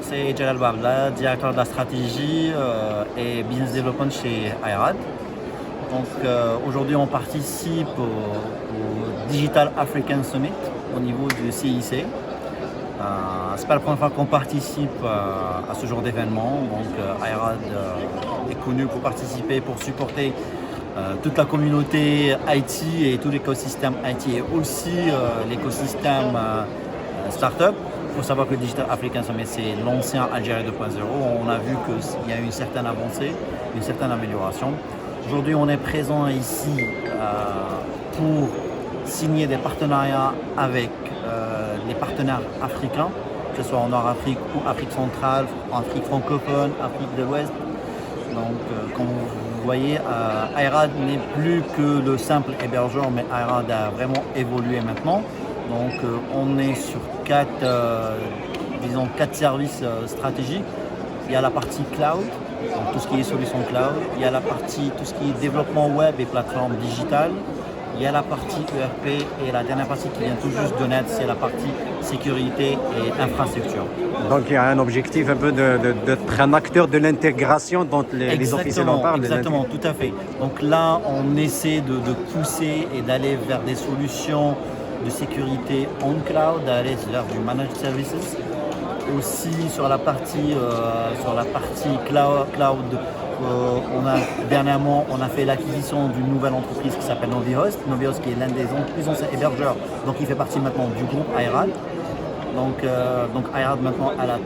c'est Jalal Barbla, directeur de la stratégie et business development chez IRAD. Donc aujourd'hui on participe au Digital African Summit au niveau du CIC. C'est pas la première fois qu'on participe à ce genre d'événement. Donc IRAD est connu pour participer, pour supporter toute la communauté IT et tout l'écosystème IT et aussi l'écosystème startup. Il faut savoir que le Digital African Summit, c'est l'ancien Algérie 2.0. On a vu qu'il y a eu une certaine avancée, une certaine amélioration. Aujourd'hui, on est présent ici pour signer des partenariats avec les partenaires africains, que ce soit en Nord-Afrique ou Afrique centrale, Afrique francophone, Afrique de l'Ouest. Donc, comme vous voyez, IRAD n'est plus que le simple hébergeur, mais IRAD a vraiment évolué maintenant. Donc, on est sur quatre services stratégiques. Il y a la partie cloud, donc tout ce qui est solution cloud. Il y a la partie, tout ce qui est développement web et plateforme digitale. Il y a la partie ERP et la dernière partie qui vient tout juste de naître, c'est la partie sécurité et infrastructure. Donc il y a un objectif un peu d'être un acteur de l'intégration dont les officiels en parlent. Exactement, tout à fait. Donc là, on essaie de pousser et d'aller vers des solutions de sécurité on cloud, d'aller vers du managed services. Aussi sur la partie cloud, dernièrement on a fait l'acquisition d'une nouvelle entreprise qui s'appelle Novihost. Novihost qui est l'un des plus anciens hébergeurs, donc il fait partie maintenant du groupe IRAD. Donc IRAD maintenant elle a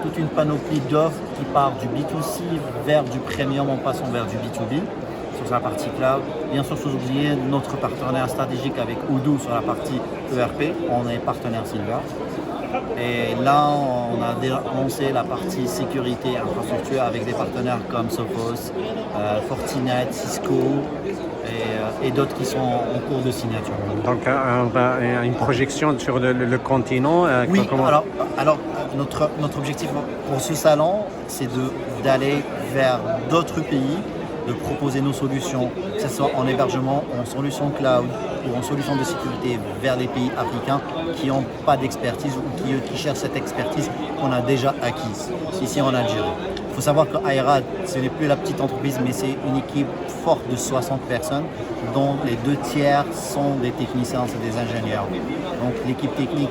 toute une panoplie d'offres qui part du B2C vers du premium en passant vers du B2B sur la partie cloud. Bien sûr, sans oublier notre partenaire stratégique avec Odoo sur la partie ERP, on est partenaire Silver. Et là, on a déjà lancé la partie sécurité et infrastructure avec des partenaires comme Sophos, Fortinet, Cisco et d'autres qui sont en cours de signature. Donc une projection sur le continent. Oui, alors notre objectif pour ce salon, c'est d'aller vers d'autres pays, de proposer nos solutions, que ce soit en hébergement, en solution cloud ou en solution de sécurité vers les pays africains qui n'ont pas d'expertise ou qui cherchent cette expertise qu'on a déjà acquise ici en Algérie. Il faut savoir que IRAD, ce n'est plus la petite entreprise, mais c'est une équipe forte de 60 personnes, dont les 2 tiers sont des techniciens, c'est des ingénieurs. Donc l'équipe technique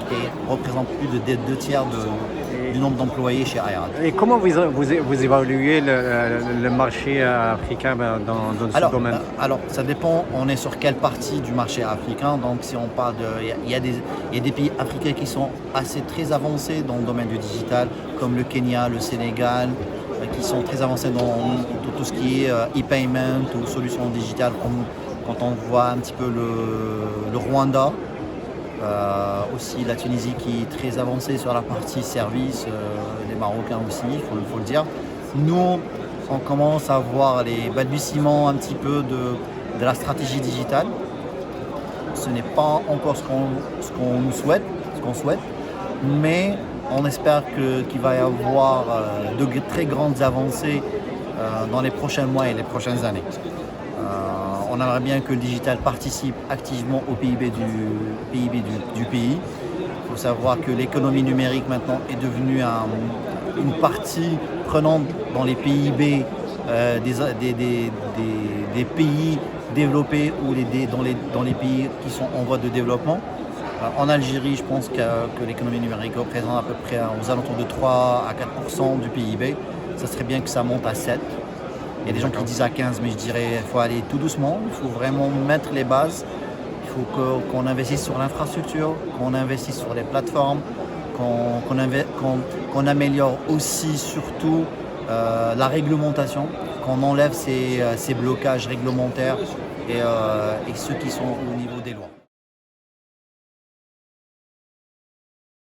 représente plus de 2 tiers du nombre d'employés chez IRAD. Et comment vous évaluez le marché africain dans ce domaine? Alors, ça dépend, on est sur quelle partie du marché africain. Donc, si on parle il y a des pays africains qui sont très avancés dans le domaine du digital, comme le Kenya, le Sénégal, qui sont très avancés dans tout ce qui est e-payment ou solutions digitales, comme quand on voit un petit peu le Rwanda. Aussi la Tunisie qui est très avancée sur la partie service, les Marocains aussi, il faut le dire. Nous, on commence à voir les balbutiements un petit peu de la stratégie digitale. Ce n'est pas encore ce qu'on souhaite, mais on espère qu'il va y avoir de très grandes avancées dans les prochains mois et les prochaines années. On aimerait bien que le digital participe activement au PIB du pays. Il faut savoir que l'économie numérique maintenant est devenue une partie prenante dans les PIB des pays développés ou dans les pays qui sont en voie de développement. En Algérie, je pense que l'économie numérique représente à peu près aux alentours de 3 à 4% du PIB. Ça serait bien que ça monte à 7%. Il y a des gens qui disent à 15, mais je dirais qu'il faut aller tout doucement. Il faut vraiment mettre les bases. Il faut qu'on investisse sur l'infrastructure, qu'on investisse sur les plateformes, qu'on améliore aussi surtout la réglementation, qu'on enlève ces blocages réglementaires et ceux qui sont au niveau des lois.